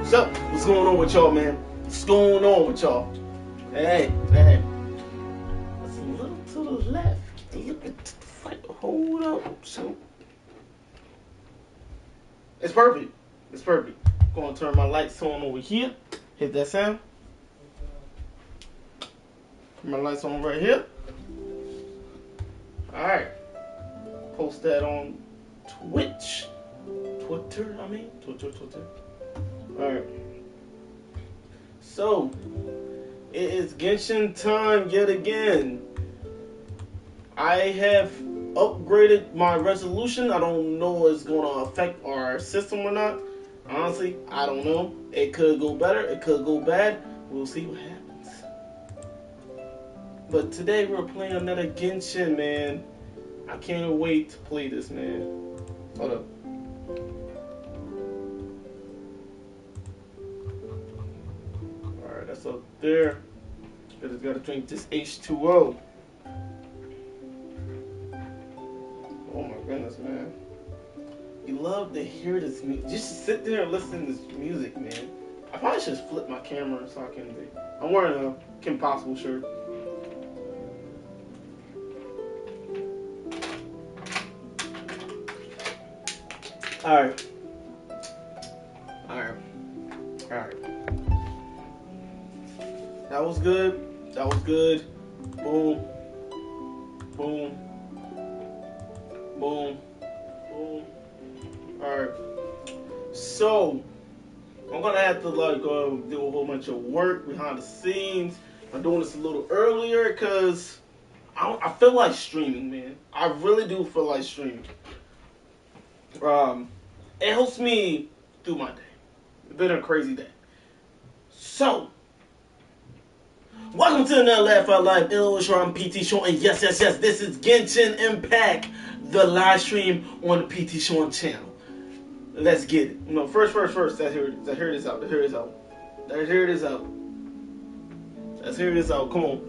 So, what's going on with y'all, man? What's going on with y'all? Hey, hey. It's a little to the left. A little bit to the right. Hold up. So, it's perfect. It's perfect. Gonna turn my lights on over here. Hit that sound. Turn my lights on right here. Alright. Post that on Twitch. Twitter. Alright. So, it is Genshin time yet again. I have upgraded my resolution. I don't know if it's going to affect our system or not. Honestly, I don't know. It could go better. It could go bad. We'll see what happens. But today we're playing another Genshin, man. I can't wait to play this, man. Hold up. Alright, that's up there. I just gotta drink this H2O. Oh my goodness, man. You love to hear this music. Just sit there and listen to this music, man. I probably should flip my camera so I can. I'm wearing a Kim Possible shirt. Alright. Alright. Alright. That was good. That was good. Boom. Boom. Boom. Boom. Alright. So, I'm gonna have to do a whole bunch of work behind the scenes. I'm doing this a little earlier because I feel like streaming, man. I really do feel like streaming. It helps me through my day. It's been a crazy day. So, welcome to another Laugh Out Live. I'm PT Sean, and yes, this is Genshin Impact, the live stream on the PT Sean channel. Let's get it. No, first. Let's hear this out. Come on.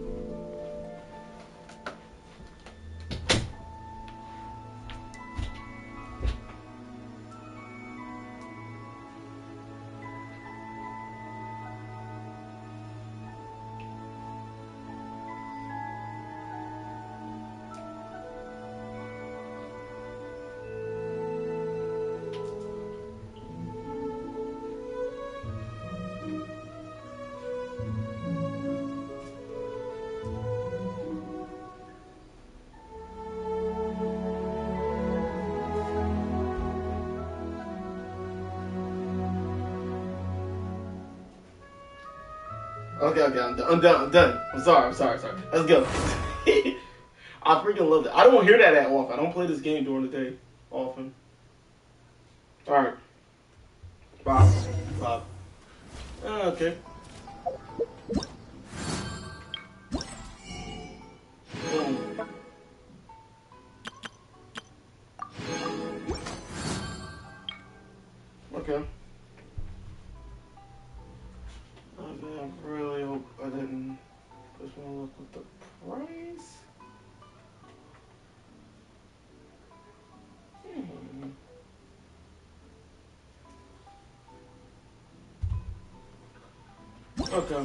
Okay, I'm done. I'm sorry. Let's go. I freaking love it. I don't hear that often. I don't play this game during the day often. Alright. Bob. Okay. Boom. Okay. I really hope I didn't just want to look at the price. Okay.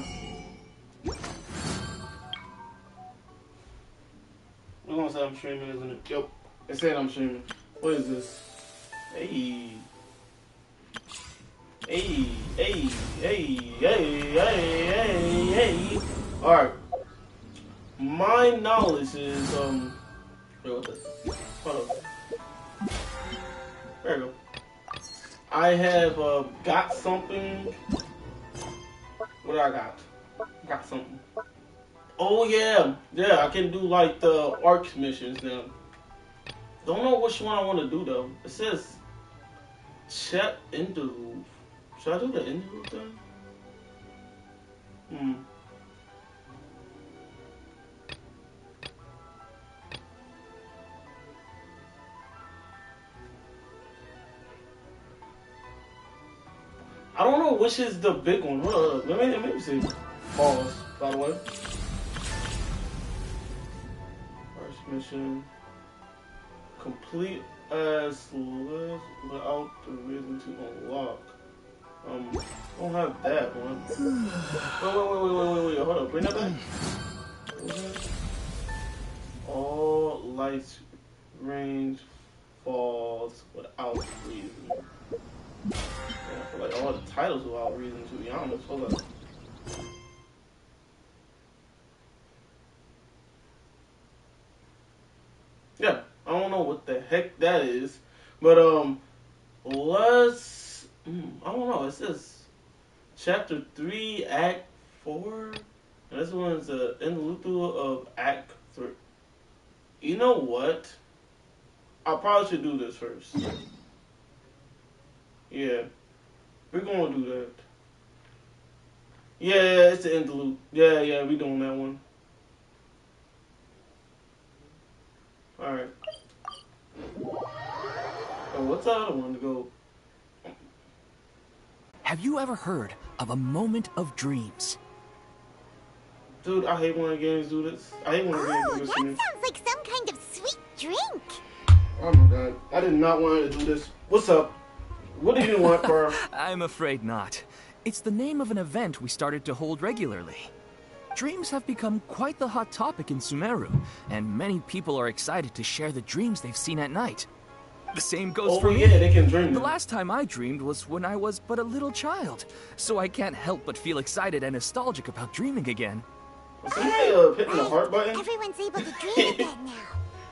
We're gonna say I'm streaming, isn't it? Yep. It said I'm streaming. What is this? Hey. Alright. My knowledge is, wait, what's this? Hold up. There we go. I have, got something. What I got? Got something. Oh, yeah. Yeah, I can do, like, the ARC missions now. Don't know which one I want to do, though. It says, check interlude. Should I do the interlude thing? I don't know which is the big one. Let me see. Pause, by the way. First mission. Complete as list without the reason to unlock. I don't have that one. Wait, hold up, bring that back. All lights range falls without reason. Yeah, I feel like all the titles without reason, to be honest. Hold up. Yeah, I don't know what the heck that is, but let's. I don't know. It says Chapter 3, Act 4. And this one's the interlude of Act 3. You know what? I probably should do this first. Yeah, we're gonna do that. Yeah, it's the interlude. Yeah, we doing that one. All right. And what's the other one to go? Have you ever heard of a moment of dreams? Dude, I hate when games do this. I hate when games do this that to me. sounds like some kind of sweet drink. Oh my god. I did not want to do this. What's up? What do you want, Carl? I'm afraid not. It's the name of an event we started to hold regularly. Dreams have become quite the hot topic in Sumeru, and many people are excited to share the dreams they've seen at night. The same goes for me. Yeah, they can dream. The last time I dreamed was when I was but a little child, so I can't help but feel excited and nostalgic about dreaming again. Was somebody hitting the heart button? Everyone's able to dream again now.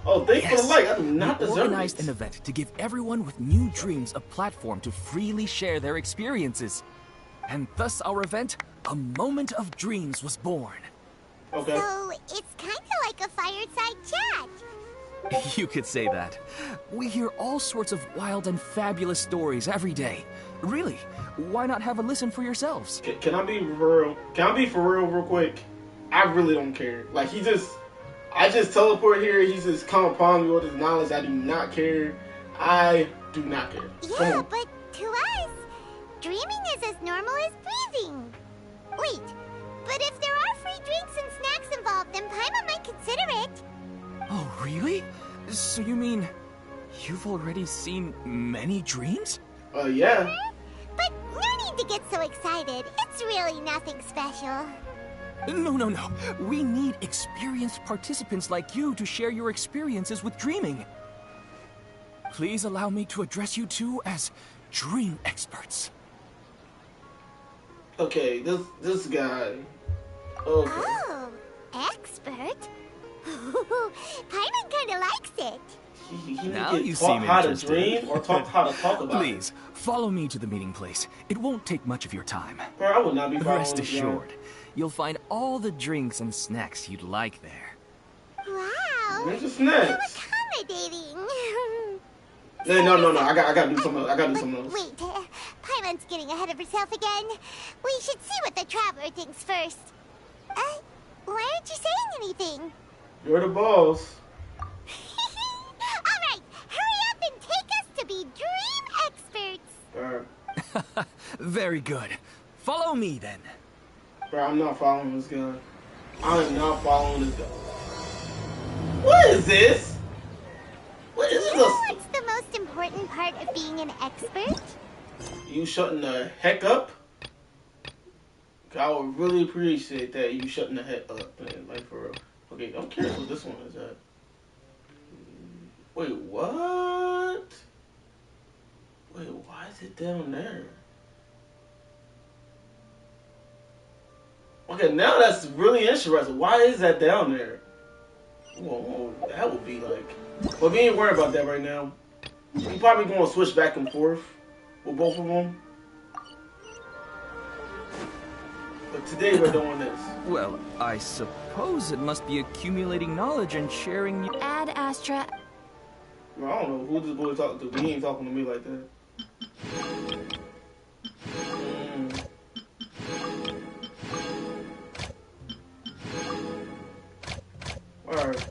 Oh, thanks for the like. I do not We deserve organized it. an event to give everyone with new dreams a platform to freely share their experiences. And thus our event, A Moment of Dreams, was born. Okay. So it's kind of like a fireside chat. You could say that. We hear all sorts of wild and fabulous stories every day. Really, why not have a listen for yourselves? Can I be for real? Can I be for real quick? I really don't care. Like, I just teleport here. He's just come upon me with his knowledge. I do not care. I do not care. Yeah, but to us, dreaming is as normal as breathing. Wait, but if there are free drinks and snacks involved, then Paimon might consider it. Oh, really? So you mean you've already seen many dreams? Yeah. But no need to get so excited. It's really nothing special. No. We need experienced participants like you to share your experiences with dreaming. Please allow me to address you two as dream experts. Okay, this guy. Okay. Oh, expert? Paimon kind of likes it. He Now can you talk seem how to interested. dream or talk how to talk about Please, follow me to the meeting place. It won't take much of your time. it. Bro, I would not be following Rest this guy. assured, you'll find all the drinks and snacks you'd like there. Wow. Where's the How snacks? accommodating. No. I gotta do something else. I gotta do something else. Wait, Paimon's getting ahead of herself again. We should see what the traveler thinks first. Why aren't you saying anything? You're the boss. All right, hurry up and take us to be dream experts. Bro, Very good. Follow me then. I'm not following this guy. I am not following this guy. What is this? What is You know this? what's the most important part of being an expert? You shutting the heck up? I would really appreciate that, you shutting the heck up, man. Like, for real. Okay, I'm curious what this one is at. Wait, what? Wait, why is it down there? Okay, now that's really interesting. Why is that down there? Whoa, that would be like... But we ain't worried about that right now. We probably going to switch back and forth with both of them. But today we're doing this. Well, I suppose it must be accumulating knowledge and sharing. Ad Astra. Well, I don't know who this boy talking to. He ain't talking to me like that. Alright.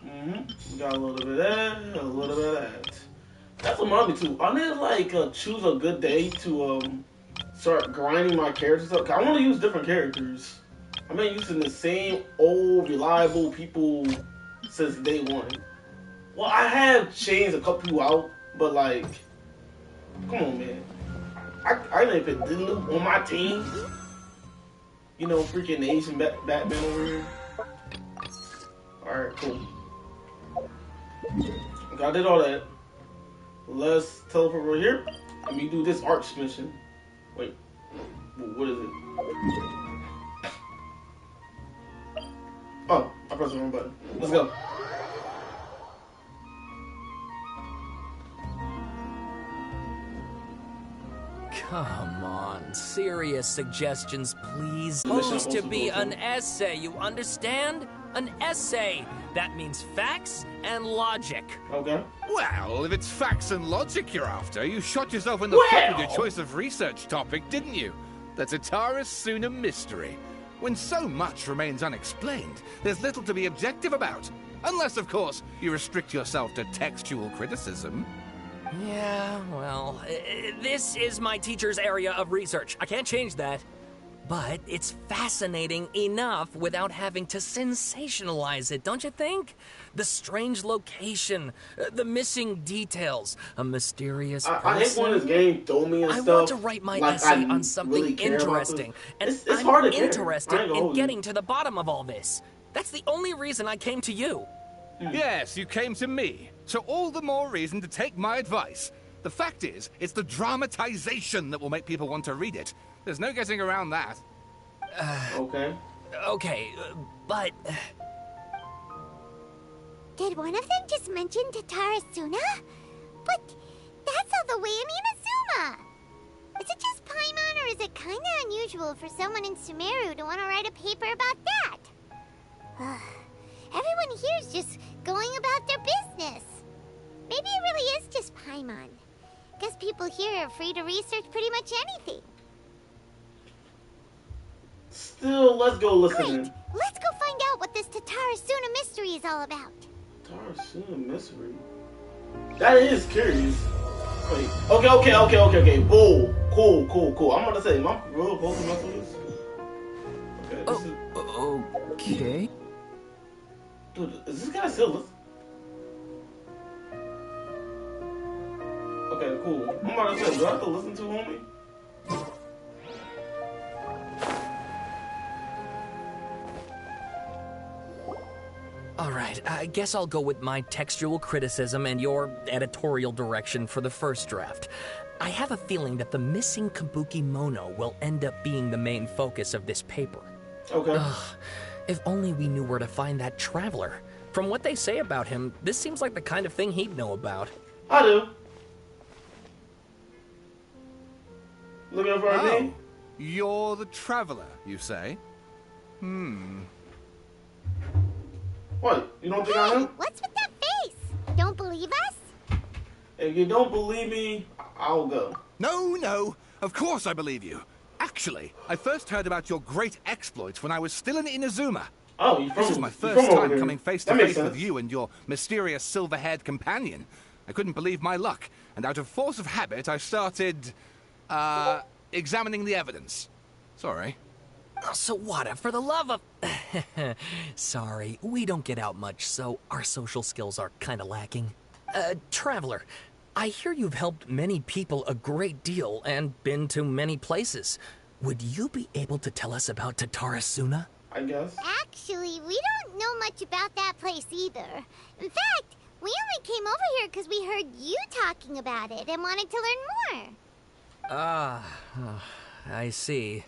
We got a little bit of that, a little bit of that. That's what I'm too. I need to like choose a good day to start grinding my characters up. 'Cause I want to use different characters. I've been using the same old reliable people since day one. Well, I have changed a couple people out, but like, come on, man. I didn't put Diddle on my team. You know, freaking Asian Batman over here. Alright, cool. Okay, I did all that. Let's teleport over here. And we do this arch mission. Wait. What is it? Oh, I pressed the wrong button. Let's go. Come on, serious suggestions, please. Supposed to be an essay, you understand? An essay. That means facts and logic. Okay. Well, if it's facts and logic you're after, you shot yourself in the foot with your choice of research topic, didn't you? The Tatara Suna mystery. When so much remains unexplained, there's little to be objective about. Unless, of course, you restrict yourself to textual criticism. Yeah, well, this is my teacher's area of research. I can't change that. But it's fascinating enough without having to sensationalize it, don't you think? The strange location, the missing details, a mysterious person. I hate when this game throw me and stuff. I want to write my essay on something really interesting, and it's I'm hard to interested in getting to the bottom of all this. That's the only reason I came to you. Yes, you came to me. So all the more reason to take my advice. The fact is, it's the dramatization that will make people want to read it. There's no getting around that. Okay. Okay, but... Did one of them just mention Tatara Suna? But that's all the way in Inazuma. Is it just Paimon, or is it kinda unusual for someone in Sumeru to want to write a paper about that? Everyone here's just going about their business. Maybe it really is just Paimon. Guess people here are free to research pretty much anything. Still, let's go listen. Great! Let's go find out what this Tatara Suna mystery is all about. Tatara Suna mystery? That is curious. Wait. Okay. Cool. I'm gonna say, am I real supposed to mess with this? Okay, Okay. Dude, is this guy still listening? Okay, cool. I'm about to say, do I have to listen to homie? Alright, I guess I'll go with my textual criticism and your editorial direction for the first draft. I have a feeling that the missing Kabuki Mono will end up being the main focus of this paper. Okay. If only we knew where to find that traveler. From what they say about him, this seems like the kind of thing he'd know about. I do. Looking for me? You're the traveler, you say? What? You don't think I am? What's with that face? Don't believe us? If you don't believe me, I'll go. No. Of course I believe you. Actually, I first heard about your great exploits when I was still in Inazuma. Oh, you from? This is my you first from over time here. coming face That to makes face with sense. you and your mysterious silver-haired companion. I couldn't believe my luck, and out of force of habit, I started, examining the evidence. Sorry. Sawada, for the love of... Sorry, we don't get out much, so our social skills are kinda lacking. Traveler, I hear you've helped many people a great deal and been to many places. Would you be able to tell us about Tatara Suna? I guess. Actually, we don't know much about that place either. In fact, we only came over here because we heard you talking about it and wanted to learn more. I see.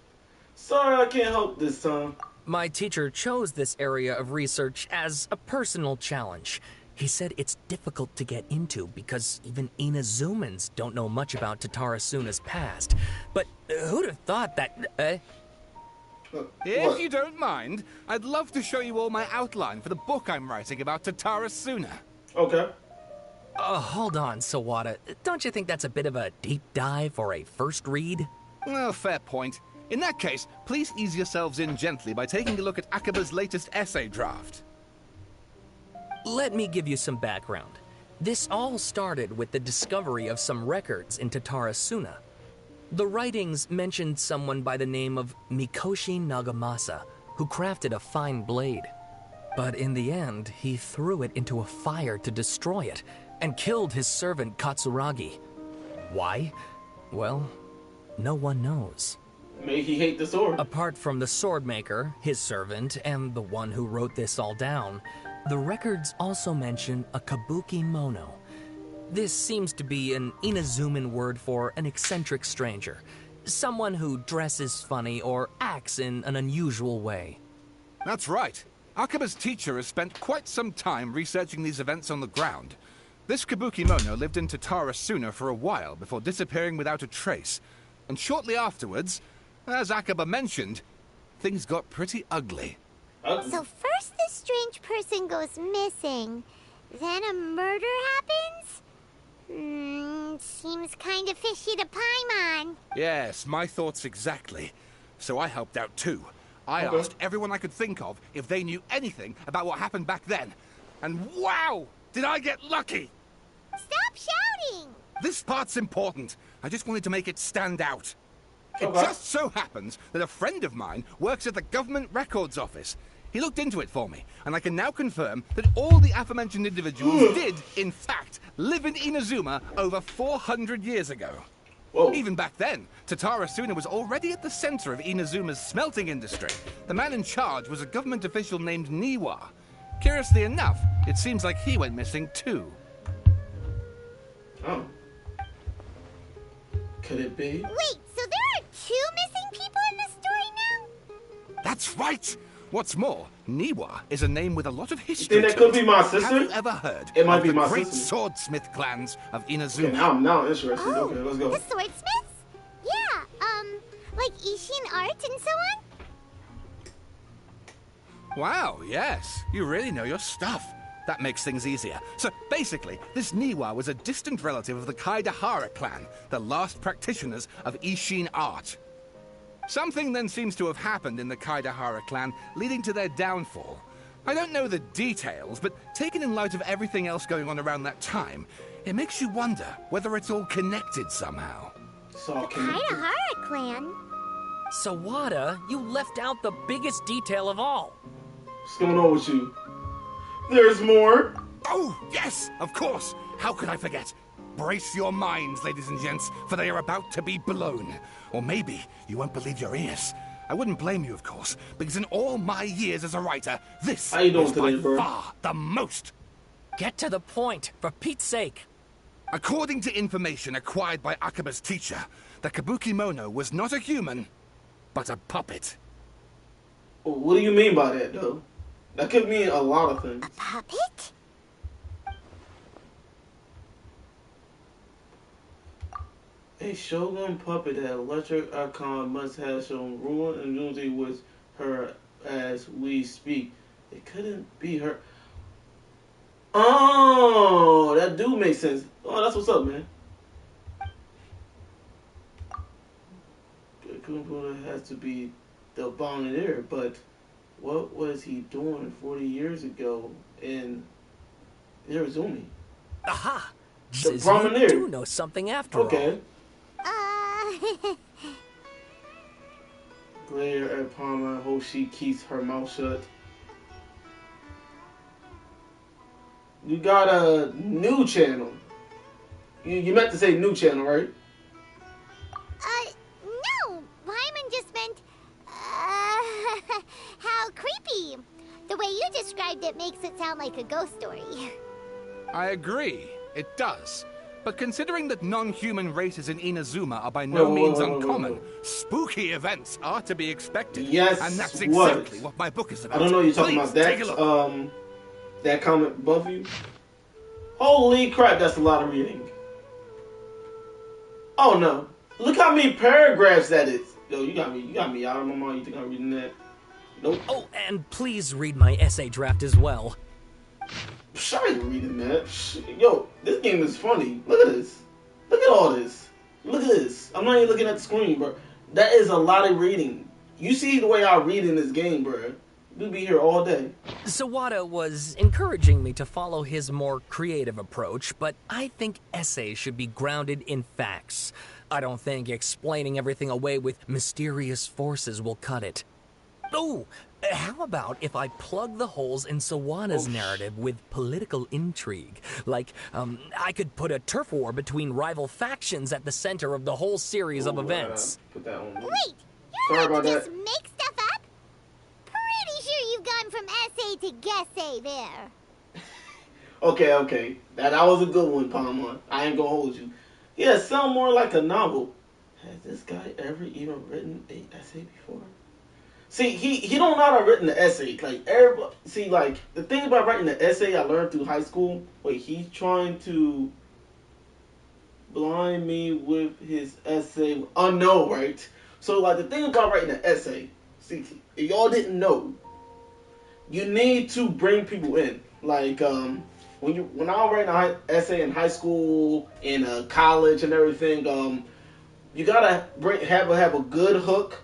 Sorry, I can't help this time. My teacher chose this area of research as a personal challenge. He said it's difficult to get into because even Inazumans don't know much about Tatara Suna's past. But who'd have thought that... If What? you don't mind, I'd love to show you all my outline for the book I'm writing about Tatara Suna. Okay. Hold on, Sawada. Don't you think that's a bit of a deep dive for a first read? Well, fair point. In that case, please ease yourselves in gently by taking a look at Akaba's latest essay draft. Let me give you some background. This all started with the discovery of some records in Tatara Suna. The writings mentioned someone by the name of Mikoshi Nagamasa, who crafted a fine blade. But in the end, he threw it into a fire to destroy it, and killed his servant Katsuragi. Why? Well, no one knows. May he hate the sword. Apart from the sword maker, his servant, and the one who wrote this all down, the records also mention a kabuki mono. This seems to be an Inazuman word for an eccentric stranger. Someone who dresses funny or acts in an unusual way. That's right. Akaba's teacher has spent quite some time researching these events on the ground. This kabuki mono lived in Tatarasuna for a while before disappearing without a trace. And shortly afterwards, as Akaba mentioned, things got pretty ugly. So first this strange person goes missing, then a murder happens? Seems kind of fishy to Paimon. Yes, my thoughts exactly. So I helped out too. I asked everyone I could think of if they knew anything about what happened back then. And wow, did I get lucky! Stop shouting! This part's important. I just wanted to make it stand out. It just so happens that a friend of mine works at the Government Records Office. He looked into it for me, and I can now confirm that all the aforementioned individuals did, in fact, live in Inazuma over 400 years ago. Whoa. Even back then, Tatarasuna was already at the center of Inazuma's smelting industry. The man in charge was a government official named Niwa. Curiously enough, it seems like he went missing too. Oh. Could it be? Wait, so there are 2 missing people in the story now? That's right! What's more, Niwa is a name with a lot of history. You think that to could it. be my sister? Have you ever heard It might of be the my great sister. swordsmith clans of Inazuma? Okay, now I'm interested. Oh, Okay, let's go. the swordsmiths? Yeah, like Ishin art and so on? Wow, yes. You really know your stuff. That makes things easier. So basically, this Niwa was a distant relative of the Kaidahara clan, the last practitioners of Ishin art. Something then seems to have happened in the Kaidahara clan, leading to their downfall. I don't know the details, but taken in light of everything else going on around that time, it makes you wonder whether it's all connected somehow. It's all connected. Kaidahara clan? Sawada, you left out the biggest detail of all. What's going on with you? There's more. Oh, yes, of course. How could I forget? Brace your minds, ladies and gents, for they are about to be blown. Or maybe you won't believe your ears. I wouldn't blame you, of course, because in all my years as a writer, this How you doing is by today, bro? far the most. Get to the point, for Pete's sake. According to information acquired by Akaba's teacher, the Kabuki Mono was not a human, but a puppet. What do you mean by that, though? That could mean a lot of things. A puppet? A Shogun puppet that electric icon must have shown rule and unity with her as we speak. It couldn't be her. Oh, that do make sense. Oh, that's what's up, man. Kumbula has to be the Bonnetier, but what was he doing 40 years ago in Irezumi? Aha! The Says Promenade. you do know something after all. Okay. Uh... Glare at Palma. Hope she keeps her mouth shut. You got a new channel. You meant to say new channel, right? No. Paimon just meant, how creepy. The way you described it makes it sound like a ghost story. I agree, it does. But considering that non-human races in Inazuma are by no means uncommon, spooky events are to be expected. Yes, and that's what? exactly what my book is about. I don't know you're talking Please, about take a look. that comic above you. Holy crap, that's a lot of reading. Oh no. Look how many paragraphs that is. Yo, you got me out of my mind. You think I'm reading that? Nope. Oh, and please read my essay draft as well. I ain't reading that. Yo, this game is funny. Look at this. Look at all this. Look at this. I'm not even looking at the screen, bro. That is a lot of reading. You see the way I read in this game, bro. We'll be here all day. Sawada was encouraging me to follow his more creative approach, but I think essays should be grounded in facts. I don't think explaining everything away with mysterious forces will cut it. Oh, How about if I plug the holes in Sawana's narrative with political intrigue? Like, I could put a turf war between rival factions at the center of the whole series of events. Put that on. Wait, Sorry you're about allowed to that. just make stuff up? Pretty sure you've gone from essay to guessay there. Okay. That was a good one, Palma. I ain't gonna hold you. Yeah, it sound more like a novel. Has this guy ever even written an essay before? See, he don't know how to written the essay. Like everybody, see, like the thing about writing the essay I learned through high school. Wait, he's trying to blind me with his essay. Oh no, right? So like the thing about writing an essay, see, if y'all didn't know, you need to bring people in. Like when I was writing an essay in high school, in college, and everything, you gotta have a good hook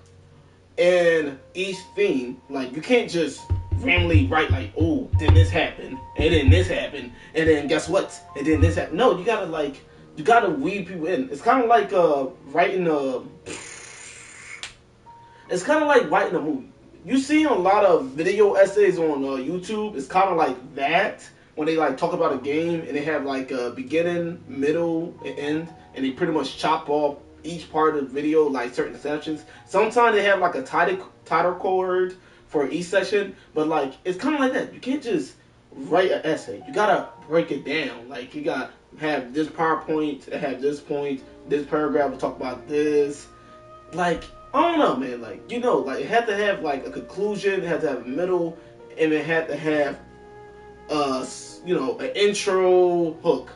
in each theme. Like you can't just randomly write like, oh, then this happened, and then this happened, and then guess what, and then this happened. No, you gotta weave people in. It's kind of like writing a. It's kind of like writing a movie. You see a lot of video essays on YouTube. It's kind of like that when they like talk about a game and they have like a beginning, middle, and end, and they pretty much chop off each part of the video, like certain sections. Sometimes they have like a title card for each section, but like it's kind of like that. You can't just write an essay. You gotta break it down. Like you gotta have this PowerPoint, have this point, this paragraph will talk about this. Like I don't know, man. Like like it had to have like a conclusion, it had to have a middle, and it had to have an intro hook.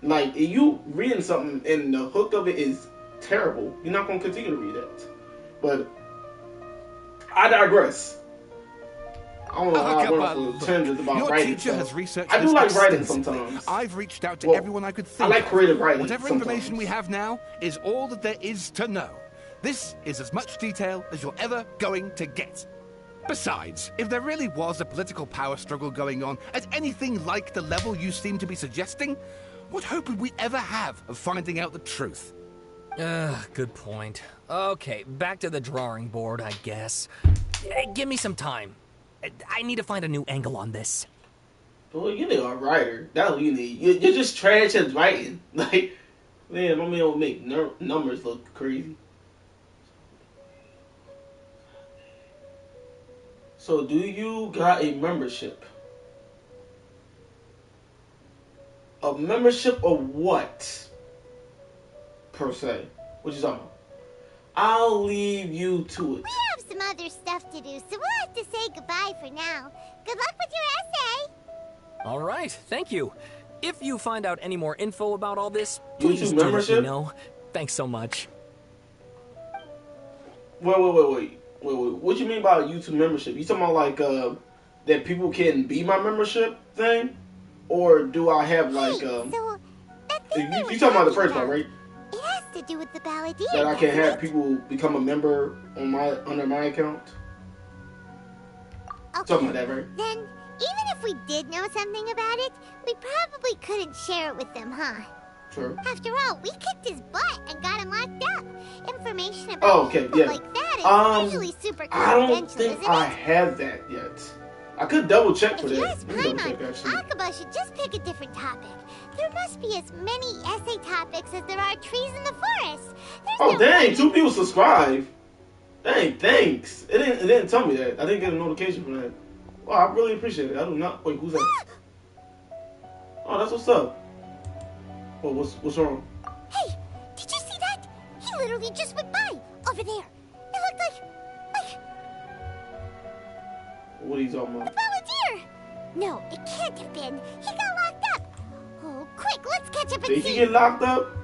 Like if you reading something and the hook of it is terrible, you're not going to continue to read that. But I digress. I don't know how I went off on tangents about Your writing. teacher has researched I do this like writing extensively. sometimes. I've reached out to everyone I could think I like creative writing. Whatever sometimes. information we have now is all that there is to know. This is as much detail as you're ever going to get. Besides, if there really was a political power struggle going on at anything like the level you seem to be suggesting, what hope would we ever have of finding out the truth? Good point. Okay, back to the drawing board, I guess. Give me some time. I need to find a new angle on this. Well, you need a writer. That's what you need. You're just trash at writing. Like, man, my man will make numbers look crazy. So, do you got a membership? A membership of what? Per se. What you talking about? I'll leave you to it. We have some other stuff to do, so we'll have to say goodbye for now. Good luck with your essay. All right, thank you. If you find out any more info about all this, YouTube please do let membership? me know. Thanks so much. Wait. What you mean by YouTube membership? You talking about like that people can be my membership thing, or do I have like So, that thing we you were talking about the first one, right? It has to do with the balladeer. That I can doesn't have it? people become a member on under my account. Okay. Something like that, right? Then, even if we did know something about it, we probably couldn't share it with them, huh? Sure. After all, we kicked his butt and got him locked up. Information about people yeah. like that is usually super I don't confidential, think isn't I it? have that yet. I could double check for If you that. ask Let me double Paimon, check, actually. Akaba should just pick a different topic. There must be as many essay topics as there are trees in the forest. There's Oh no dang! way- 2 people subscribe. Dang, thanks. It didn't tell me that. I didn't get a notification for that. Wow, I really appreciate it. I do not. Wait, who's that? Oh, that's what's up. Well, what's wrong? Hey, did you see that? He literally just went by over there. It looked like What are you talking the about? balladeer. No, it can't have been. He got locked up. Oh, quick, let's catch up and Did see. he get locked up?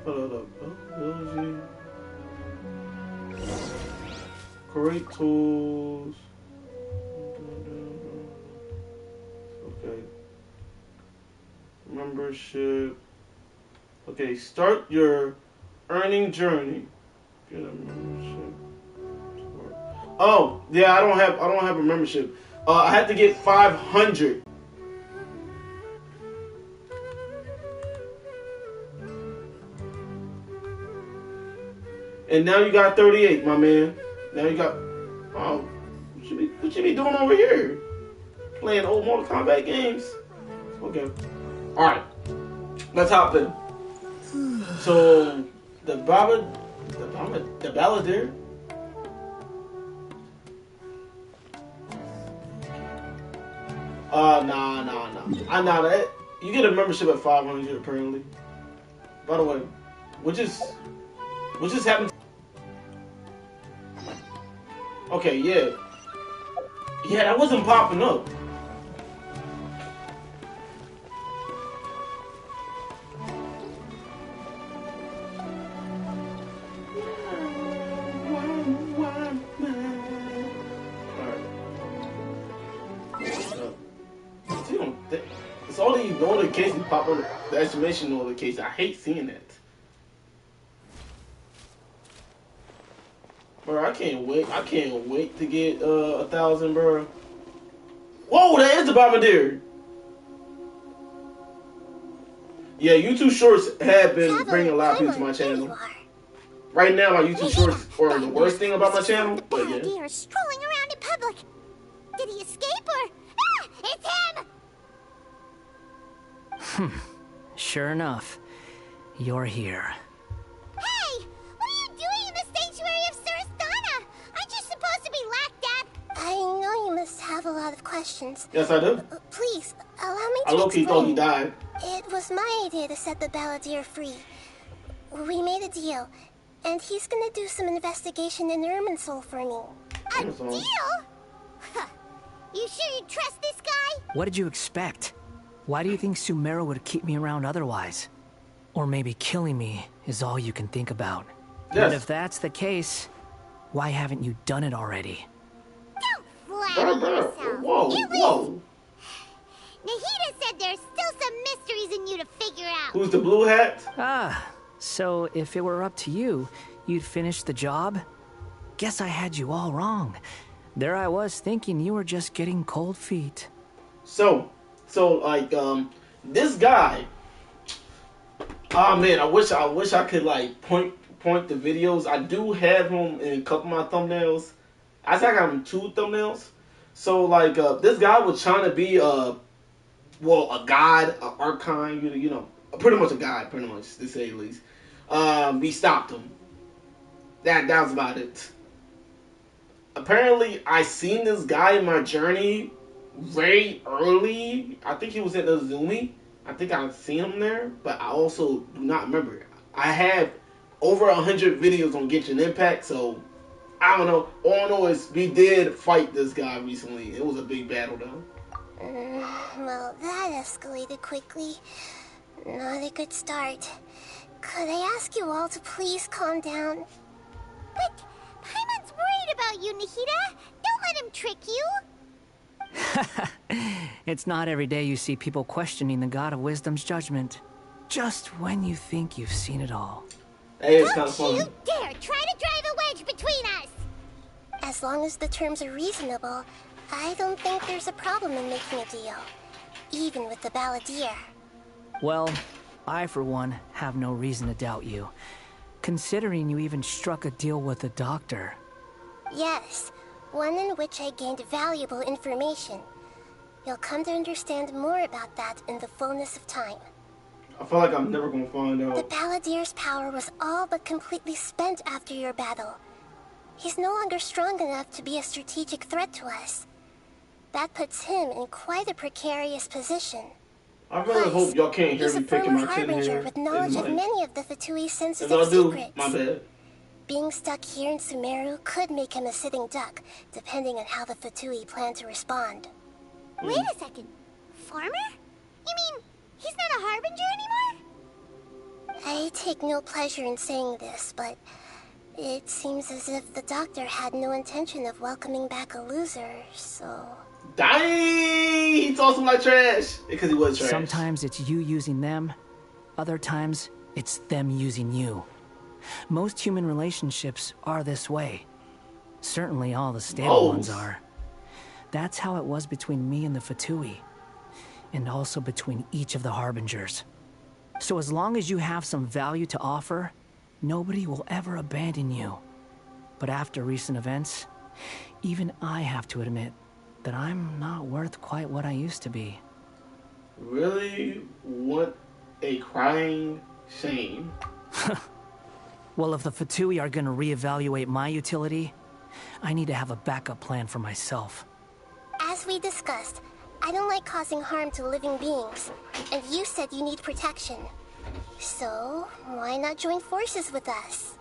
Hold up. Oh, create tools. Okay. Membership. Okay, start your earning journey. Get a membership. Oh, yeah, I don't have a membership. I had to get 500. And now you got 38, my man. Now you got What you be doing over here? Playing old Mortal Kombat games? Okay. Alright. Let's hop in. So, the Balladeer? Nah. That you get a membership at 500 apparently. By the way, what just happened? Okay, yeah, that wasn't popping up. It's all the notifications pop on the exclamation notification. I hate seeing that. Bro, I can't wait to get 1,000, bro. Whoa, that is the Bombardier. Yeah, YouTube Shorts have been bringing a lot of people to my channel. Right now, my YouTube Shorts are the worst thing about my channel, but yeah. Deer strolling around in public. Did he escape or? Ah, it's him! Sure enough, you're here. Hey, what are you doing in the sanctuary of Surastana? Aren't you supposed to be locked up? I know you must have a lot of questions. Yes, I do. Please, allow me to I low-key thought he died. It was my idea to set the Balladeer free. We made a deal, and he's gonna do some investigation in Irminsul for me. A deal? You sure you trust this guy? What did you expect? Why do you think Sumeru would keep me around otherwise? Or maybe killing me is all you can think about. Yes. But if that's the case, why haven't you done it already? Don't flatter yourself. Whoa. Nahida said there's still some mysteries in you to figure out. Who's the blue hat? Ah, so if it were up to you, you'd finish the job? Guess I had you all wrong. There I was thinking you were just getting cold feet. So like this guy. Oh man, I wish I could like point the videos. I do have him in a couple of my thumbnails. I think I got him 2 thumbnails. So like this guy was trying to be a god, an archon, you know, pretty much a god, pretty much to say the least. We stopped him. That was about it. Apparently, I seen this guy in my journey very early. I think he was at Azumi. I think I've seen him there, but I also do not remember. I have over 100 videos on Genshin Impact, so I don't know. All I know is we did fight this guy recently. It was a big battle, though. Well, that escalated quickly. Not a good start. Could I ask you all to please calm down? But Paimon's worried about you, Nahida. Don't let him trick you. It's not every day you see people questioning the God of Wisdom's judgment. Just when you think you've seen it all. Hey, it's kind of Don't funny. you dare try to drive a wedge between us! As long as the terms are reasonable, I don't think there's a problem in making a deal. Even with the Balladeer. Well, I for one have no reason to doubt you. Considering you even struck a deal with the doctor. Yes, one in which I gained valuable information. You'll come to understand more about that in the fullness of time. I feel like I'm never gonna find The out. Balladeer's power was all but completely spent after your battle. He's no longer strong enough to be a strategic threat to us. That puts him in quite a precarious position. I really hope y'all can't hear He's me a picking former my chin harbinger here. with knowledge of If many of the Fatui's I sensitive do, secrets. my bad. Being stuck here in Sumeru could make him a sitting duck, depending on how the Fatui plan to respond. Wait a second. Farmer? You mean he's not a harbinger anymore? I take no pleasure in saying this, but it seems as if the doctor had no intention of welcoming back a loser, so... Dang! He talks like trash. Because he was trash. Sometimes it's you using them, other times it's them using you. Most human relationships are this way. Certainly all the stable ones are. That's how it was between me and the Fatui. And also between each of the harbingers. So as long as you have some value to offer, nobody will ever abandon you. But after recent events, Even I have to admit that I'm not worth quite what I used to be. Really? What a crying shame. Well, if the Fatui are gonna reevaluate my utility, I need to have a backup plan for myself. As we discussed, I don't like causing harm to living beings, and you said you need protection. So, why not join forces with us?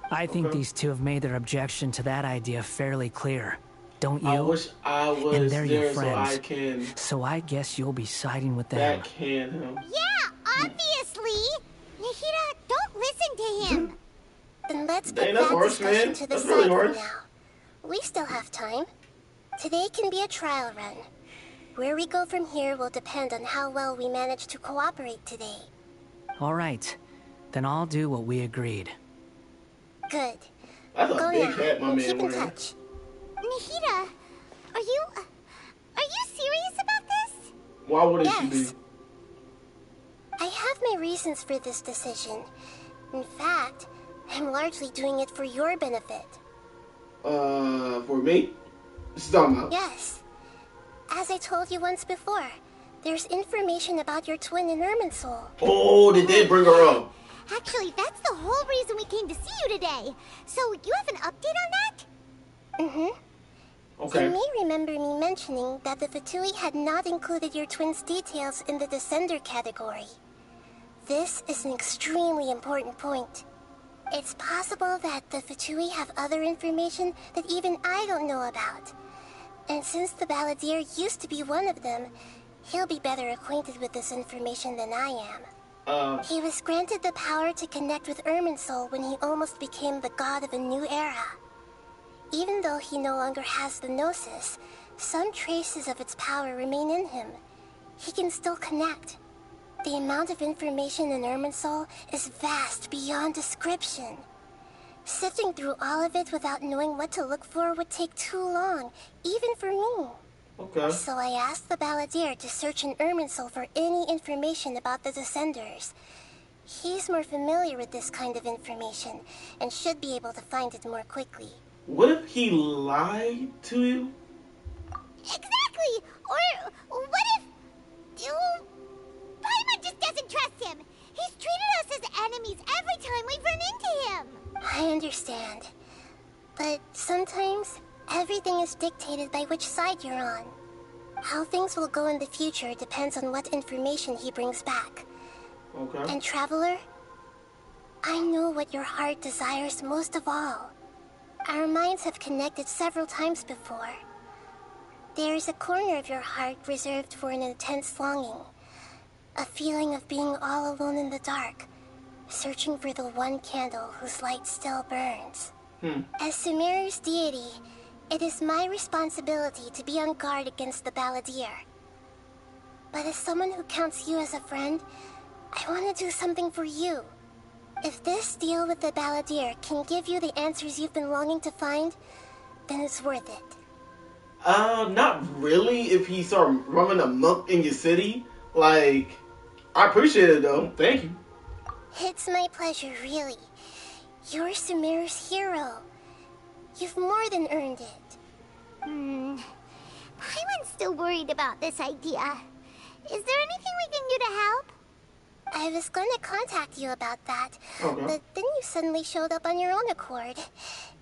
I think these two have made their objection to that idea fairly clear. Don't you? I wish I was And they're your there so friends. I can So I guess you'll be siding with them. backhand him. Yeah, obviously! Nahida, don't listen to him! Then let's put Dang, that's that harsh, discussion man. to the That's side really for harsh. now. We still have time. Today can be a trial run. Where we go from here will depend on how well we manage to cooperate today. All right. Then I'll do what we agreed. Good. That's a Go big now, hat my and man keep in wearing. touch. Nahida, are you serious about this? Why wouldn't she Yes. be? I have my reasons for this decision. In fact, I'm largely doing it for your benefit. For me? What you talking about? Yes. As I told you once before, there's information about your twin in Irminsul. Oh, they did bring her up. Actually, that's the whole reason we came to see you today. So, you have an update on that? Mm-hmm. Okay. You may remember me mentioning that the Fatui had not included your twin's details in the Descender category. This is an extremely important point. It's possible that the Fatui have other information that even I don't know about. And since the Balladeer used to be one of them, he'll be better acquainted with this information than I am. He was granted the power to connect with Irminsul when he almost became the god of a new era. Even though he no longer has the Gnosis, some traces of its power remain in him. He can still connect. The amount of information in Irminsul is vast beyond description. Sifting through all of it without knowing what to look for would take too long, even for me. Okay. So I asked the Balladeer to search in Irminsul for any information about the Descenders. He's more familiar with this kind of information, and should be able to find it more quickly. What if he lied to you? Exactly! Or what if... Paimon just doesn't trust him! He's treated us as enemies every time we've run into him! I understand. But sometimes, everything is dictated by which side you're on. How things will go in the future depends on what information he brings back. Okay. And Traveler, I know what your heart desires most of all. Our minds have connected several times before. There is a corner of your heart reserved for an intense longing. A feeling of being all alone in the dark, searching for the one candle whose light still burns. As Sumeru's deity, it is my responsibility to be on guard against the Balladeer. But as someone who counts you as a friend, I want to do something for you. If this deal with the Balladeer can give you the answers you've been longing to find, then it's worth it. Not really if he start running amok in your city. Like, I appreciate it though. Thank you. It's my pleasure, really. You're Sumeru's hero. You've more than earned it. Paimon's still worried about this idea. Is there anything we can do to help? I was going to contact you about that, Okay. but then you suddenly showed up on your own accord.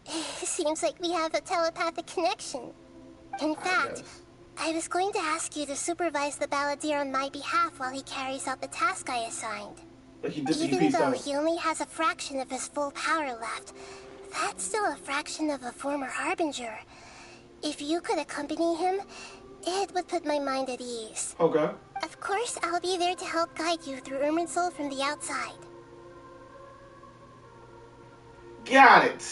Seems like we have a telepathic connection. In fact, Yes. I was going to ask you to supervise the Balladeer on my behalf while he carries out the task I assigned. But he Even peaced though out. he only has a fraction of his full power left, that's still a fraction of a former Harbinger. If you could accompany him, it would put my mind at ease. Okay. Of course, I'll be there to help guide you through Irminsul from the outside. Got it.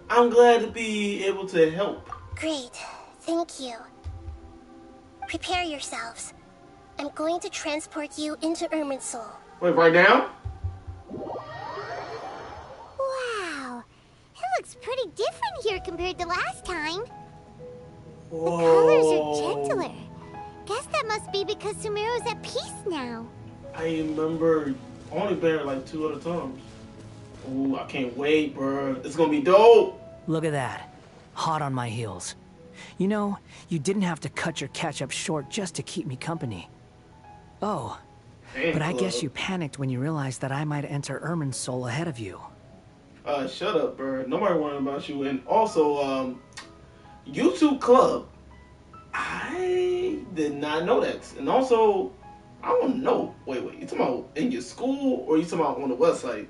I'm glad to be able to help. Great. Thank you. Prepare yourselves. I'm going to transport you into Irminsul. Wait, right now? Wow. It looks pretty different here compared to last time. Whoa. The colors are gentler. Guess that must be because Sumeru's at peace now. I remember only been here like 2 other times. Ooh, I can't wait, bro. It's gonna be dope. Look at that. hot on my heels. You know, you didn't have to cut your catch-up short just to keep me company. Oh, but I guess you panicked when you realized that I might enter Ermin's soul ahead of you. Shut up, bro. Nobody worrying about you. And also, YouTube Club. I did not know that. And also, I don't know. Wait. You talking about in your school or you talking about on the website?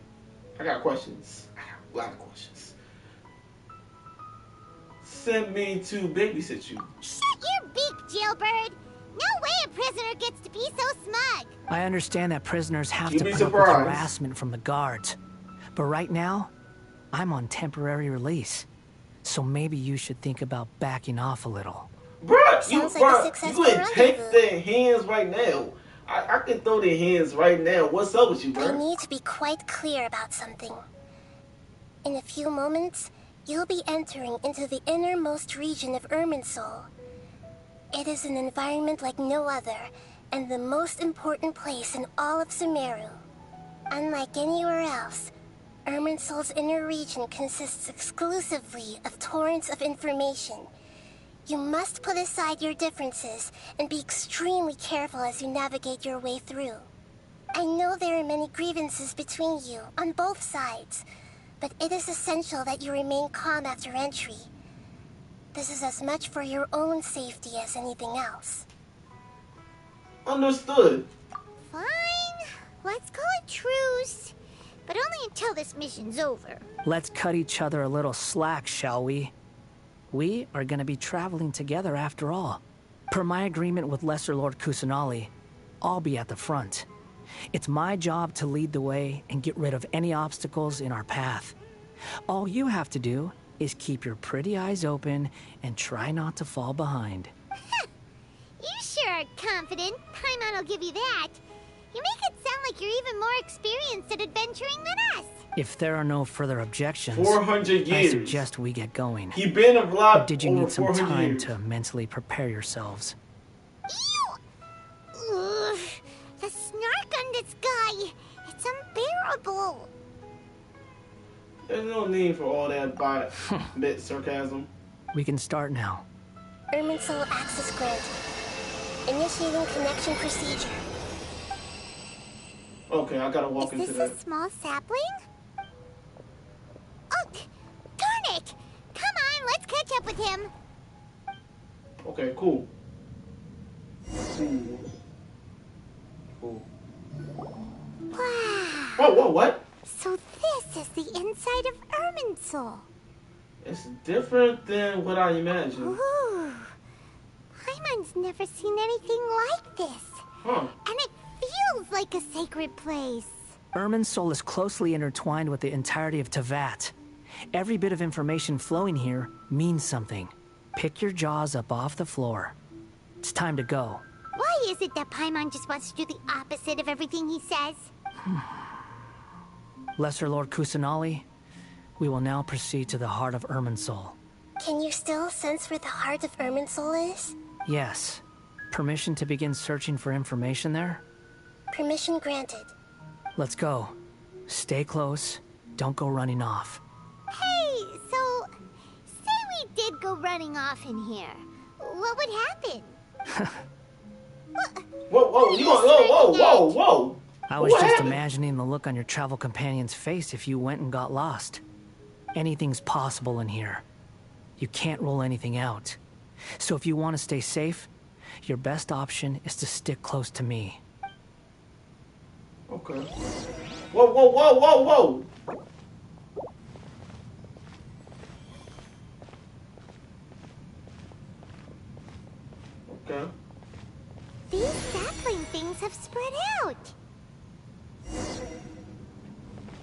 I got questions. I got a lot of questions. Sent me to babysit you. Shut your beak, jailbird. No way a prisoner gets to be so smug. I understand that prisoners have You'd to be put up with surprised. harassment from the guards. But right now, I'm on temporary release. So maybe you should think about backing off a little. Bruh, you Sounds like a gonna successful take rendezvous. their hands right now. I can throw their hands right now. What's up with you, I bruh? need to be quite clear about something. In a few moments, you'll be entering into the innermost region of Ermin's soul. It is an environment like no other, and the most important place in all of Sumeru. Unlike anywhere else, Ermin's soul's inner region consists exclusively of torrents of information. You must put aside your differences and be extremely careful as you navigate your way through. I know there are many grievances between you on both sides, but it is essential that you remain calm after entry. This is as much for your own safety as anything else. Understood. Fine. Let's call it truce. But only until this mission's over. Let's cut each other a little slack, shall we? We are going to be traveling together after all. Per my agreement with Lesser Lord Kusanali, I'll be at the front. It's my job to lead the way and get rid of any obstacles in our path. All you have to do is keep your pretty eyes open and try not to fall behind. You sure are confident. Paimon will give you that. You make it sound like you're even more experienced at adventuring than us. If there are no further objections, 400 I years. suggest we get going. He been a lot Or did you over need some 400 time years. to mentally prepare yourselves? Ew! Ugh, the snark on this guy. It's unbearable. There's no need for all that bit sarcasm. We can start now. Ermin's soul access granted. Initiating connection procedure. Okay, I gotta walk Is into this that. a small sapling? Oh, darn it! Come on, let's catch up with him. Okay, cool. Cool. Wow. Whoa, what? So this is the inside of Ermin's soul. It's different than what I imagined. Ooh. Paimon's never seen anything like this. Huh. And it feels like a sacred place. Ermin's soul is closely intertwined with the entirety of Tevat. Every bit of information flowing here means something. Pick your jaws up off the floor. It's time to go. Why is it that Paimon just wants to do the opposite of everything he says? Lesser Lord Kusanali, we will now proceed to the heart of Ermin's soul. Can you still sense where the heart of Ermin's soul is? Yes. Permission to begin searching for information there? Permission granted. Let's go. Stay close. Don't go running off. Hey, so say we did go running off in here. What would happen? Whoa, you going, whoa. I was What just happened? imagining the look on your travel companion's face if you went and got lost. Anything's possible in here. You can't rule anything out. So if you want to stay safe, your best option is to stick close to me. Okay. Whoa. Okay. These sapling things have spread out.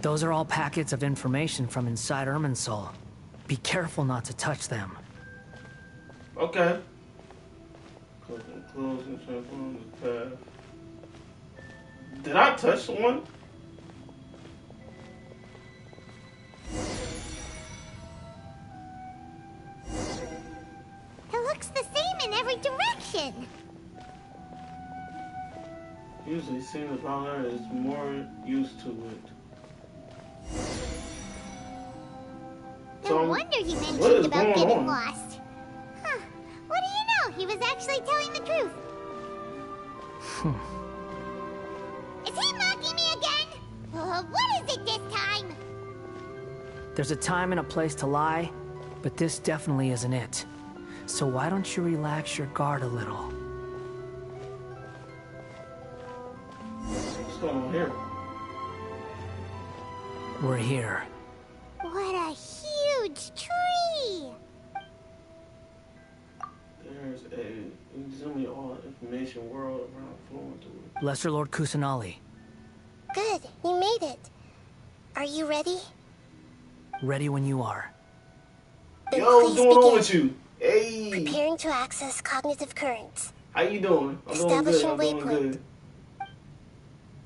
Those are all packets of information from inside Ermin's soul. Be careful not to touch them. Okay. Close and transform the path. Did I touch one? It looks the same in every direction. Usually seeing the powder is more used to it. So wonder he what mentioned is about going getting on? lost. Huh. What do you know? He was actually telling the truth. Is he mocking me again? What is it this time? There's a time and a place to lie, but this definitely isn't it. So why don't you relax your guard a little? What's going on here? We're here. What a huge tree! There's a extremely all information world around flowing through it. Lesser Lord Kusanali, Good, you made it. Are you ready? ready when you are. Then Yo, what's please going on begin. with you? Hey, Preparing to access cognitive currents. how you doing? I'm doing good. Establishing I'm doing waypoint. good.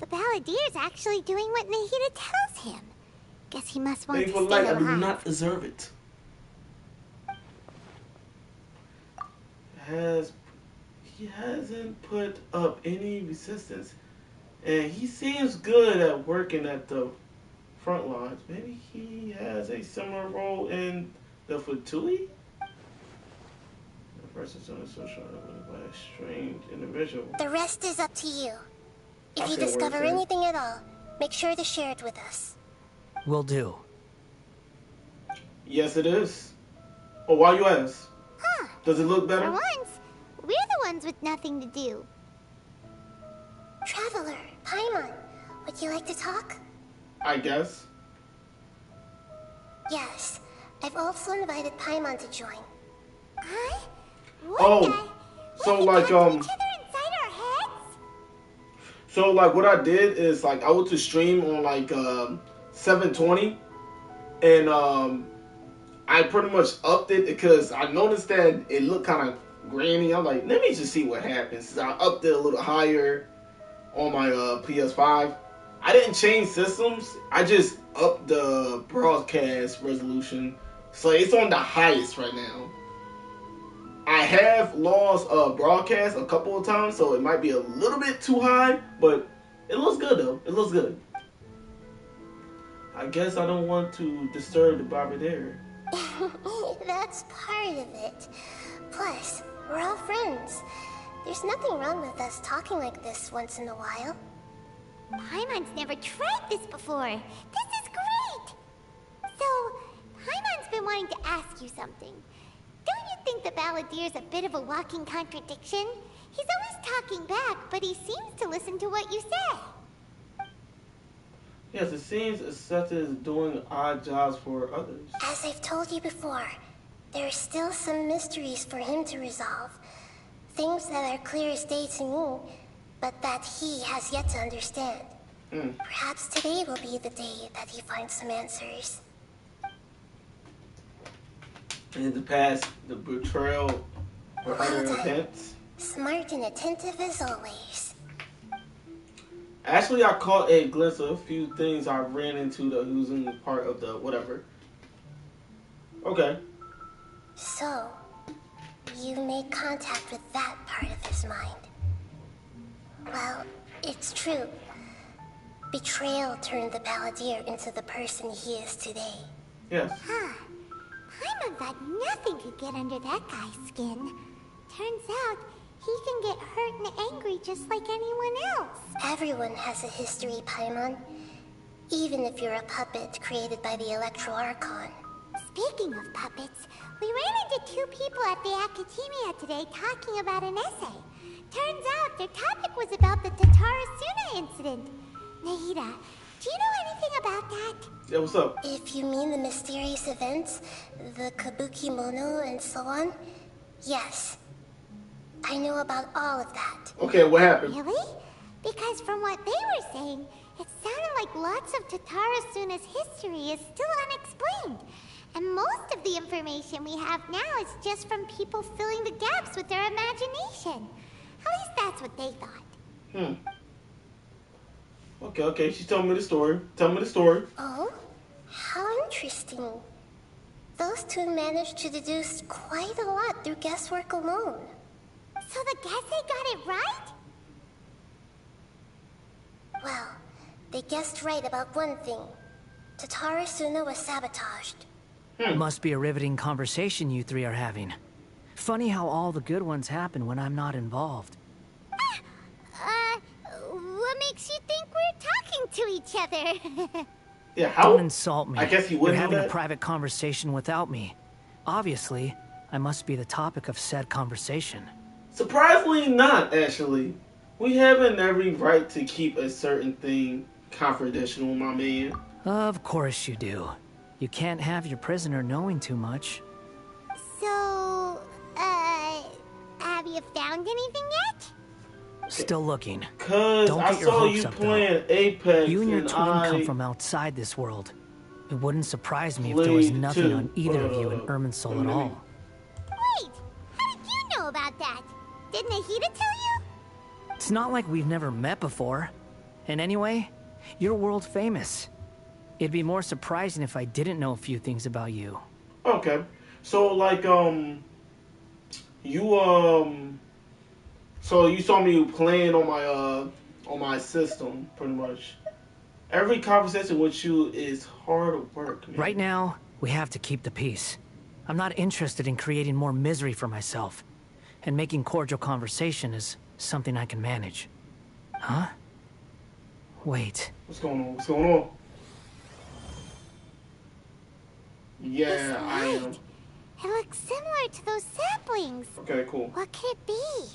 The Balladeer's actually doing what Nahida tells him. Guess he must want Thank to for stay light. I do alive. not deserve it. He hasn't put up any resistance, and he seems good at working at the front lines. Maybe he has a similar role in the Fatui? The person's on a social by a strange individual. The rest is up to you. I If you see what discover you're saying. anything at all, make sure to share it with us. Will do. Yes, it is. Oh, why you ask? Huh. Does it look For better? once, we're the ones with nothing to do. Traveler, Paimon, would you like to talk? I guess. Yes. I've also invited Paimon to join. Huh? What Oh, the? so What, we like, talk to each other inside our heads? So like what I did is like I went to stream on like 720, and I pretty much upped it because I noticed that it looked kind of grainy. I'm like, let me just see what happens. So I upped it a little higher on my PS5. I didn't change systems. I just upped the broadcast resolution, so it's on the highest right now. I have lost broadcast a couple of times, so it might be a little bit too high, but it looks good though. It looks good. I guess I don't want to disturb the Bombardier. That's part of it. Plus, we're all friends. There's nothing wrong with us talking like this once in a while. Paimon's never tried this before. This is great! So, Paimon's been wanting to ask you something. Don't you think the Balladier's a bit of a walking contradiction? He's always talking back, but he seems to listen to what you say. Yes, it seems Seth is doing odd jobs for others. As I've told you before, there are still some mysteries for him to resolve. Things that are clear as day to me, but that he has yet to understand. Perhaps today will be the day that he finds some answers. In the past, the betrayal or other Well done. events. Smart and attentive as always. Actually, I caught a glimpse of a few things I ran into that was in part of the whatever. Okay. So, you made contact with that part of his mind. Well, it's true. Betrayal turned the Balladeer into the person he is today. Yes. Huh. Paimon thought nothing could get under that guy's skin. Turns out, he can get hurt and angry just like anyone else. Everyone has a history, Paimon. Even if you're a puppet created by the Electro Archon. Speaking of puppets, we ran into two people at the Academia today talking about an essay. Turns out their topic was about the Tatara Suna incident. Nahida, do you know anything about that? Yeah, what's up? If you mean the mysterious events, the Kabuki Mono and so on, yes. I know about all of that. Okay, what happened? Really? Because from what they were saying, it sounded like lots of Tatara Suna's history is still unexplained. And most of the information we have now is just from people filling the gaps with their imagination. At least that's what they thought. Okay, she's telling me the story. Tell me the story. Oh? How interesting. Those two managed to deduce quite a lot through guesswork alone. So the Gese got it right? Well, they guessed right about one thing. Tatara Suna was sabotaged. Must be a riveting conversation you three are having. Funny how all the good ones happen when I'm not involved. What makes you think we're talking to each other? Yeah, how? Don't insult me. I guess you You're wouldn't know having a that. private conversation without me. Obviously, I must be the topic of said conversation. Surprisingly not, actually. We have every right to keep a certain thing confidential, my man. Of course you do. You can't have your prisoner knowing too much. So, have you found anything yet? Still looking. Cause Don't I get your saw hopes you up, though. playing Apex You and your and twin I come from outside this world. It wouldn't surprise me if there was played nothing too. on either of you in Irminsul at all. Wait, how did you know about that? Didn't Nahida tell you? It's not like we've never met before. And anyway, you're world famous. It'd be more surprising if I didn't know a few things about you. Okay. So like so you saw me playing on my system pretty much. Every conversation with you is hard work, man. Right now, we have to keep the peace. I'm not interested in creating more misery for myself. And making cordial conversation is something I can manage. Huh? Wait. What's going on? What's going on? Yeah, This I am. light. It looks similar to those saplings. Okay, cool. What could it be?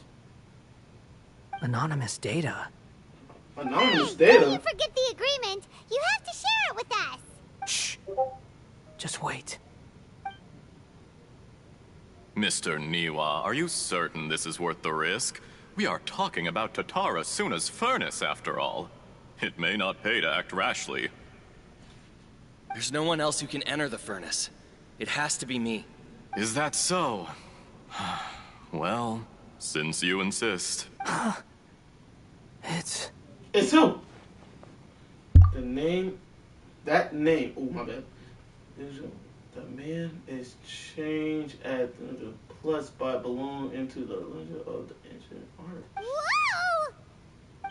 Anonymous data. Anonymous Hey, data. don't you forget the agreement. You have to share it with us. Shh. Just wait. Mr. Niwa, are you certain this is worth the risk? We are talking about Tatara Suna's furnace, after all. It may not pay to act rashly. There's no one else who can enter the furnace. It has to be me. Is that so? Well, since you insist. It's who? The name. That name. Oh, my bad. The man is changed at the plus by belong into the legend of the ancient art. Whoa!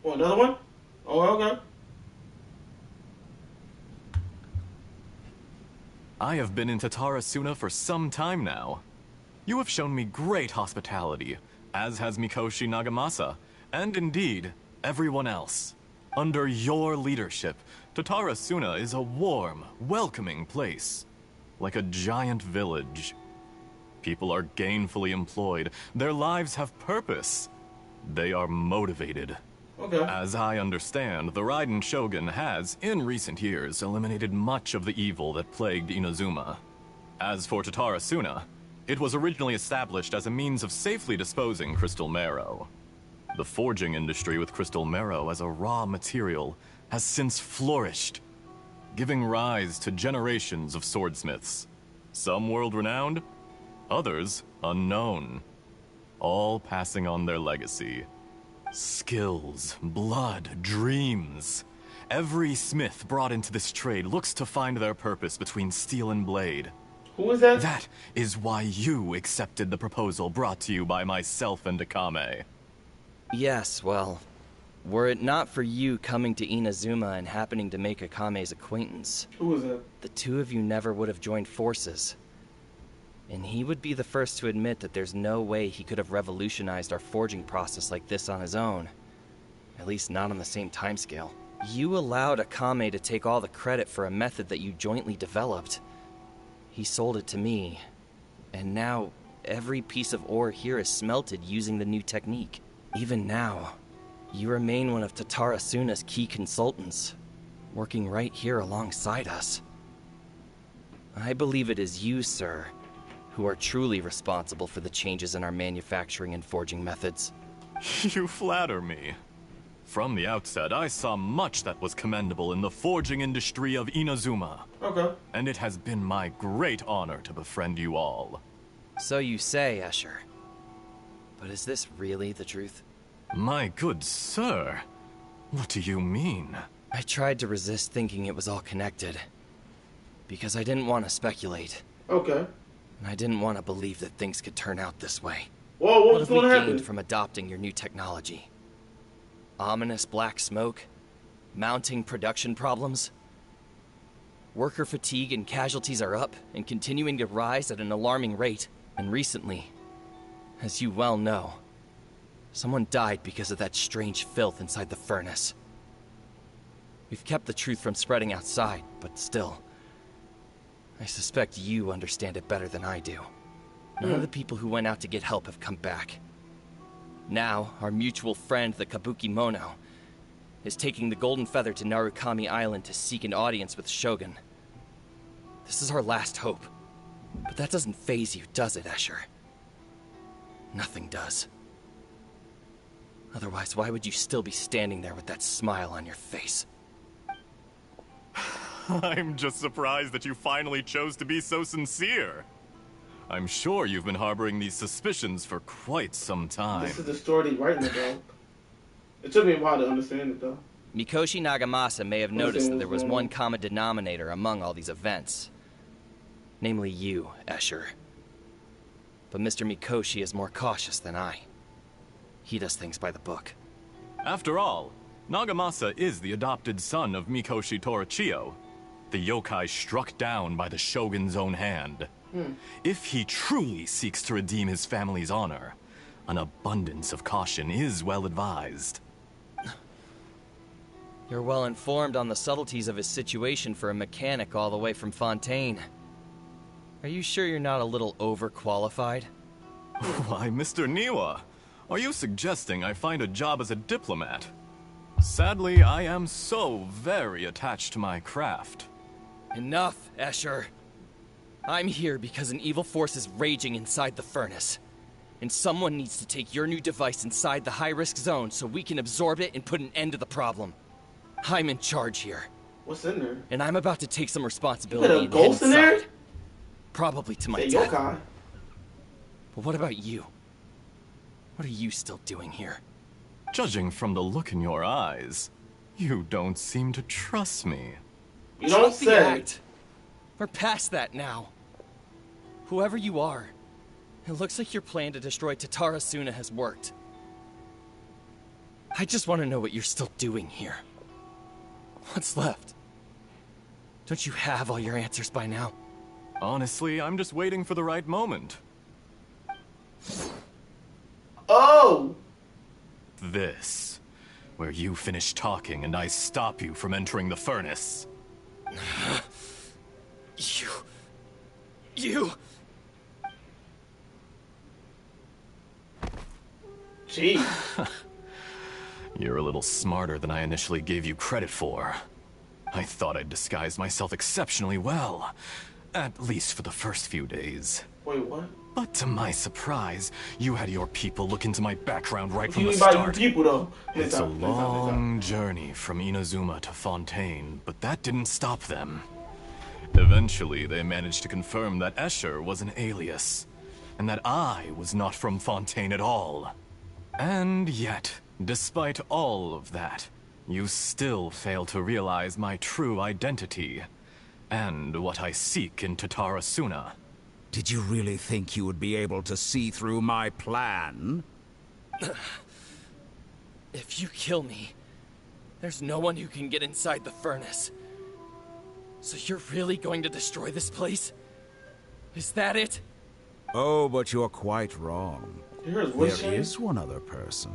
Oh, another one? Oh, okay. I have been in Tatara Suna for some time now. You have shown me great hospitality, as has Mikoshi Nagamasa, and indeed, everyone else. Under your leadership, Tatara Suna is a warm, welcoming place. Like a giant village. People are gainfully employed. Their lives have purpose. They are motivated. Okay. As I understand, the Raiden Shogun has, in recent years, eliminated much of the evil that plagued Inazuma. As for Tatara Suna, it was originally established as a means of safely disposing crystal marrow. The forging industry with crystal marrow as a raw material has since flourished, giving rise to generations of swordsmiths. Some world-renowned, others unknown, all passing on their legacy. Skills, blood, dreams. Every smith brought into this trade looks to find their purpose between steel and blade. Who is that? That is why you accepted the proposal brought to you by myself and Akame. Yes, well, were it not for you coming to Inazuma and happening to make Akame's acquaintance, Who is that? the two of you never would have joined forces. And he would be the first to admit that there's no way he could have revolutionized our forging process like this on his own. At least not on the same timescale. You allowed Akame to take all the credit for a method that you jointly developed. He sold it to me, and now every piece of ore here is smelted using the new technique. Even now, you remain one of Tatara Suna's key consultants, working right here alongside us. I believe it is you, sir, who are truly responsible for the changes in our manufacturing and forging methods. You flatter me. From the outset, I saw much that was commendable in the forging industry of Inazuma. Okay. And it has been my great honor to befriend you all. So you say, Escher. But is this really the truth? My good sir, what do you mean? I tried to resist thinking it was all connected. Because I didn't want to speculate. Okay. And I didn't want to believe that things could turn out this way. Whoa, What what's have we going to gained happen? from adopting your new technology? Ominous black smoke? Mounting production problems? Worker fatigue and casualties are up and continuing to rise at an alarming rate. And recently, as you well know, someone died because of that strange filth inside the furnace. We've kept the truth from spreading outside, but still, I suspect you understand it better than I do. None of the people who went out to get help have come back. Now, our mutual friend, the Kabuki Mono, is taking the Golden Feather to Narukami Island to seek an audience with Shogun. This is our last hope. But that doesn't faze you, does it, Escher? Nothing does. Otherwise, why would you still be standing there with that smile on your face? I'm just surprised that you finally chose to be so sincere. I'm sure you've been harboring these suspicions for quite some time. This is the story he's writing it, though. It took me a while to understand it, though. Mikoshi Nagamasa may have noticed that there was one common denominator among all these events. Namely you, Escher. But Mr. Mikoshi is more cautious than I. He does things by the book. After all, Nagamasa is the adopted son of Mikoshi Torichio, the yokai struck down by the Shogun's own hand. If he truly seeks to redeem his family's honor, an abundance of caution is well advised. You're well informed on the subtleties of his situation for a mechanic all the way from Fontaine. Are you sure you're not a little overqualified? Why, Mr. Niwa, are you suggesting I find a job as a diplomat? Sadly, I am so very attached to my craft. Enough, Escher. I'm here because an evil force is raging inside the furnace. And someone needs to take your new device inside the high-risk zone so we can absorb it and put an end to the problem. I'm in charge here. What's in there? And I'm about to take some responsibility You got a and ghost in there? Probably to my Say death. yokai. But what about you? What are you still doing here? Judging from the look in your eyes, you don't seem to trust me. You don't Drop the say. act. We're past that now. Whoever you are, it looks like your plan to destroy Tatara Suna has worked. I just want to know what you're still doing here. What's left? Don't you have all your answers by now? Honestly, I'm just waiting for the right moment. Oh! This, where you finish talking and I stop you from entering the furnace. You... Jeez. You're a little smarter than I initially gave you credit for. I thought I'd disguised myself exceptionally well, at least for the first few days. Wait, what? But to my surprise, you had your people look into my background right from You the mean by start. you people, though? It's a long journey from Inazuma to Fontaine, but that didn't stop them. Eventually, they managed to confirm that Escher was an alias, and that I was not from Fontaine at all. And yet, despite all of that, you still fail to realize my true identity, and what I seek in Tatara Suna. Did you really think you would be able to see through my plan? If you kill me, there's no one who can get inside the furnace. So you're really going to destroy this place? Is that it? Oh, but you're quite wrong. There is one other person.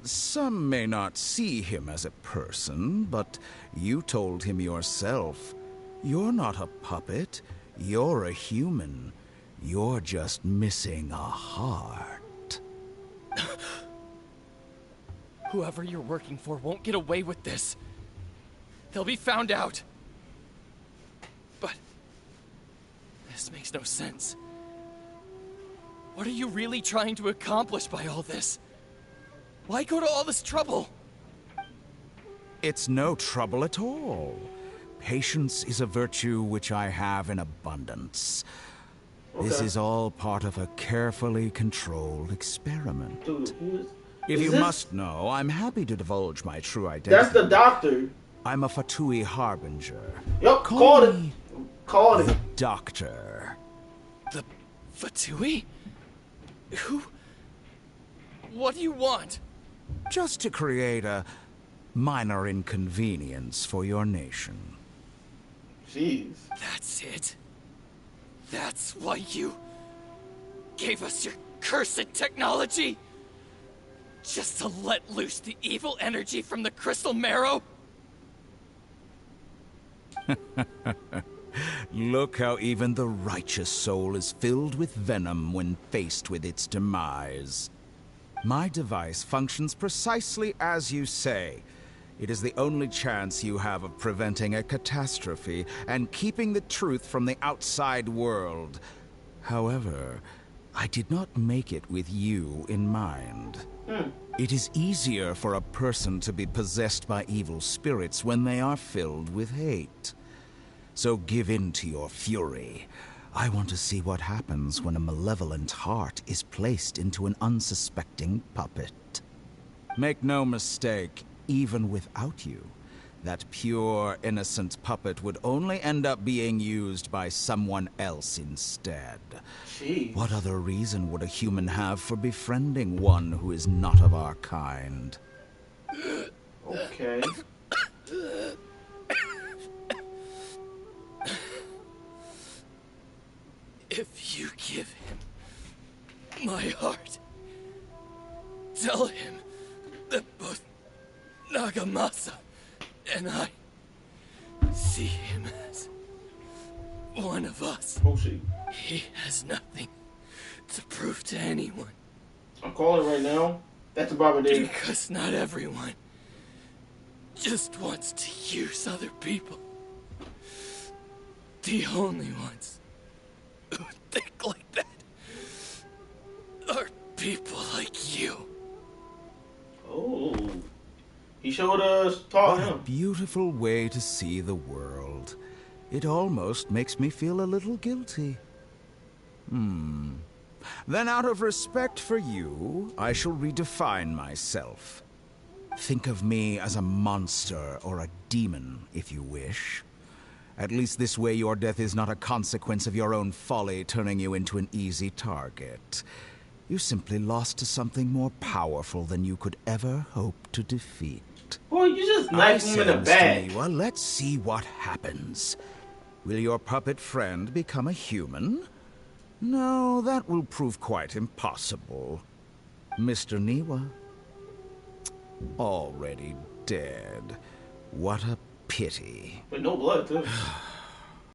Some may not see him as a person, but you told him yourself. You're not a puppet. You're a human. You're just missing a heart. Whoever you're working for won't get away with this. They'll be found out. But this makes no sense. What are you really trying to accomplish by all this? Why go to all this trouble? It's no trouble at all. Patience is a virtue which I have in abundance. This is all part of a carefully controlled experiment. Dude, who is... If is you this... must know, I'm happy to divulge my true identity. That's the doctor. I'm a Fatui Harbinger. Yup, Call called it. me Called the it. Doctor. The Fatui? Who? What do you want? Just to create a minor inconvenience for your nation. Jeez. That's it. That's why you gave us your cursed technology? Just to let loose the evil energy from the crystal marrow? Look how even the righteous soul is filled with venom when faced with its demise. My device functions precisely as you say. It is the only chance you have of preventing a catastrophe and keeping the truth from the outside world. However, I did not make it with you in mind. It is easier for a person to be possessed by evil spirits when they are filled with hate. So give in to your fury. I want to see what happens when a malevolent heart is placed into an unsuspecting puppet. Make no mistake, even without you, that pure, innocent puppet would only end up being used by someone else instead. Jeez. What other reason would a human have for befriending one who is not of our kind? Okay. If you give him my heart, tell him that both Nagamasa and I see him as one of us. Oh, shit. He has nothing to prove to anyone. I'm calling right now. That's a Baba Day. Because not everyone just wants to use other people. The only ones who think like that are people like you. Oh. He showed us, taught What a him. beautiful way to see the world. It almost makes me feel a little guilty. Then out of respect for you, I shall redefine myself. Think of me as a monster or a demon, if you wish. At least this way your death is not a consequence of your own folly turning you into an easy target. You simply lost to something more powerful than you could ever hope to defeat. Boy, you just knifed him in the back. Well, let's see what happens. Will your puppet friend become a human? No, that will prove quite impossible. Mr. Niwa? Already dead. What a pity. With no blood, too.